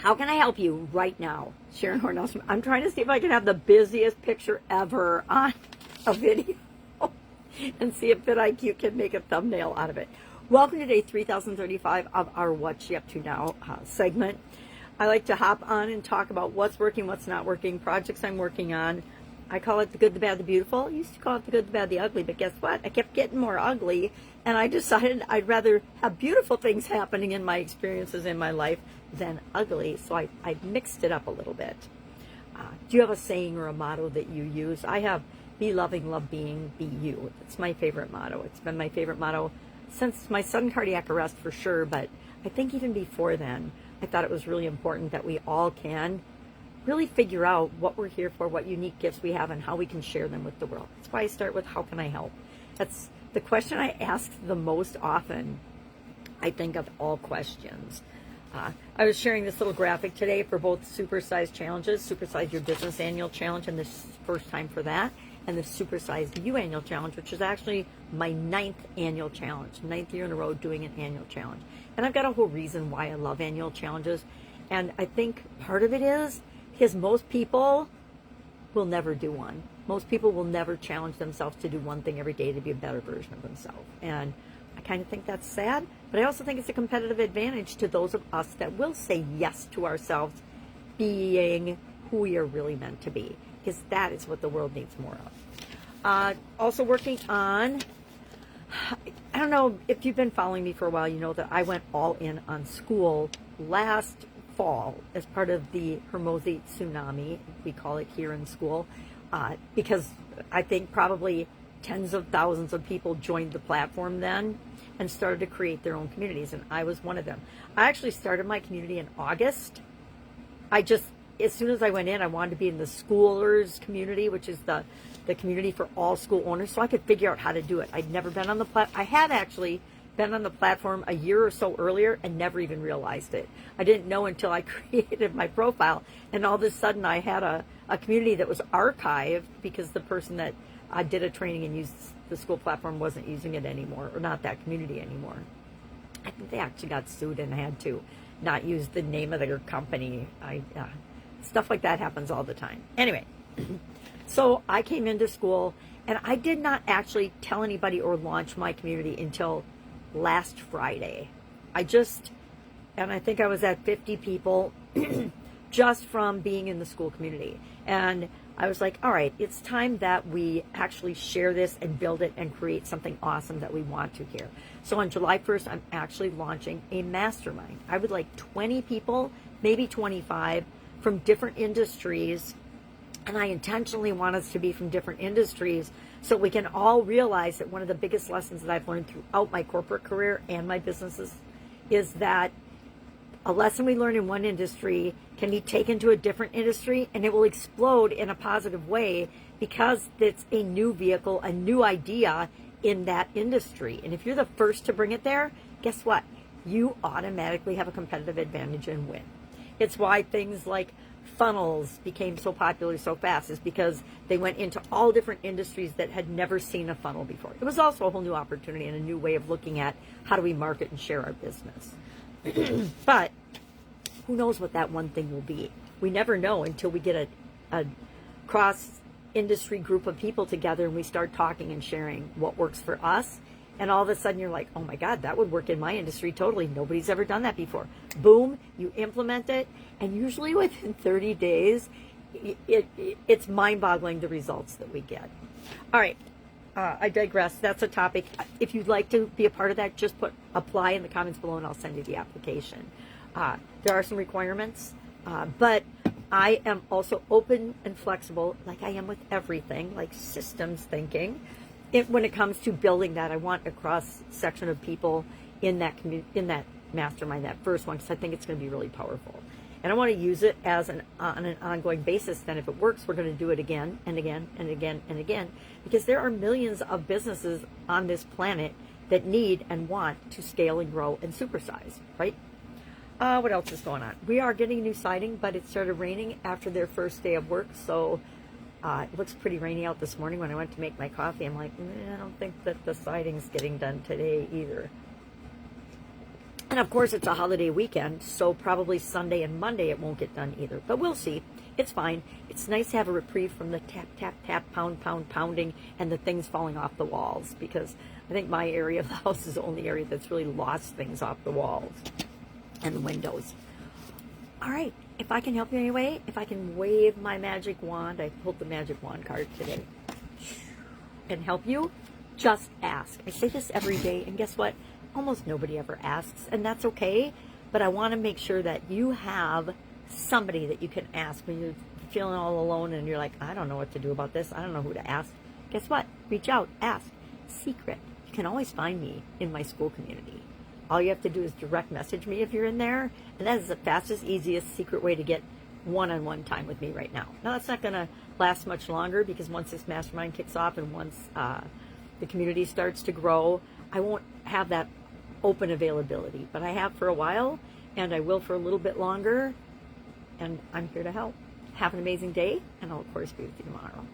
How can I help you right now? Sharon Horne-Ellstrom. I'm trying to see if I can have the busiest picture ever on a video and see if VidIQ can make a thumbnail out of it. Welcome to day 3035 of our What's She Up To Now segment. I like to hop on and talk about what's working, what's not working, projects I'm working on. I call it the good, the bad, the beautiful. I used to call it the good, the bad, the ugly, but guess what? I kept getting more ugly, and I decided I'd rather have beautiful things happening in my experiences in my life than ugly, so I mixed it up a little bit. Do you have a saying or a motto that you use? I have be loving, love being, be you. It's my favorite motto. It's been my favorite motto since my sudden cardiac arrest for sure, but I think even before then, I thought it was really important that we all can really figure out what we're here for, what unique gifts we have, and how we can share them with the world. That's why I start with, how can I help? That's the question I ask the most often, I think, of all questions. I was sharing this little graphic today for both Supersize challenges, Supersize Your Business Annual Challenge, and this first time for that, and the Supersize You Annual Challenge, which is actually my 9th annual challenge, 9th year in a row doing an annual challenge. And I've got a whole reason why I love annual challenges, and I think part of it is because most people will never do one. Most people will never challenge themselves to do one thing every day to be a better version of themselves. And I kind of think that's sad, but I also think it's a competitive advantage to those of us that will say yes to ourselves being who we are really meant to be, because that is what the world needs more of. Also working on, I don't know if you've been following me for a while, you know that I went all in on Skool last fall as part of the Hormone tsunami, we call it here in Skool, because I think probably tens of thousands of people joined the platform then and started to create their own communities, and I was one of them. I actually started my community in August. As soon as I went in, I wanted to be in the Schoolers community, which is the community for all school owners, so I could figure out how to do it. I'd never been on the I had actually been on the platform a year or so earlier and never even realized it. I didn't know until I created my profile, and all of a sudden I had a community that was archived because the person that did a training and used the Skool platform wasn't using it anymore, or not that community anymore. I think they actually got sued and had to not use the name of their company. Stuff like that happens all the time. Anyway, so I came into Skool, and I did not actually tell anybody or launch my community until last Friday. And I think I was at 50 people just from being in the Skool community. And I was like, all right, it's time that we actually share this and build it and create something awesome that we want to here. So on July 1st, I'm actually launching a mastermind. I would like 20 people, maybe 25, from different industries. And I intentionally want us to be from different industries so we can all realize that one of the biggest lessons that I've learned throughout my corporate career and my businesses is that a lesson we learn in one industry can be taken to a different industry, and it will explode in a positive way because it's a new vehicle, a new idea in that industry. And if you're the first to bring it there, guess what? You automatically have a competitive advantage and win. It's why things like funnels became so popular so fast, is because they went into all different industries that had never seen a funnel before. It was also a whole new opportunity and a new way of looking at how do we market and share our business. But who knows what that one thing will be? We never know until we get a cross-industry group of people together and we start talking and sharing what works for us. And all of a sudden you're like, oh my God, that would work in my industry totally. Nobody's ever done that before. Boom, you implement it. And usually within 30 days, it's mind-boggling the results that we get. All right. I digress. That's a topic. If you'd like to be a part of that, just put apply in the comments below and I'll send you the application. There are some requirements, but I am also open and flexible, like I am with everything, like systems thinking. When it comes to building that, I want a cross section of people in that mastermind, that first one, because I think it's going to be really powerful. And I want to use it as on an ongoing basis. Then if it works, we're going to do it again and again and again and again, because there are millions of businesses on this planet that need and want to scale and grow and supersize, right? What else is going on? We are getting a new siding, but it started raining after their first day of work, so it looks pretty rainy out this morning. When I went to make my coffee, I'm like, I don't think that the siding's getting done today either. And of course, it's a holiday weekend, so probably Sunday and Monday it won't get done either. But we'll see. It's fine. It's nice to have a reprieve from the tap, tap, tap, pound, pound, pounding, and the things falling off the walls, because I think my area of the house is the only area that's really lost things off the walls and the windows. All right. If I can help you anyway, if I can wave my magic wand, I pulled the magic wand card today, and help you, just ask. I say this every day, and guess what? Almost nobody ever asks, and that's okay, but I want to make sure that you have somebody that you can ask when you're feeling all alone and you're like, I don't know what to do about this. I don't know who to ask. Guess what? Reach out. Ask. Secret. You can always find me in my Skool community. All you have to do is direct message me if you're in there, and that is the fastest, easiest, secret way to get one-on-one time with me right now. Now, that's not going to last much longer, because once this mastermind kicks off and once the community starts to grow, I won't have that open availability, but I have for a while, and I will for a little bit longer, and I'm here to help. Have an amazing day, and I'll, of course, be with you tomorrow.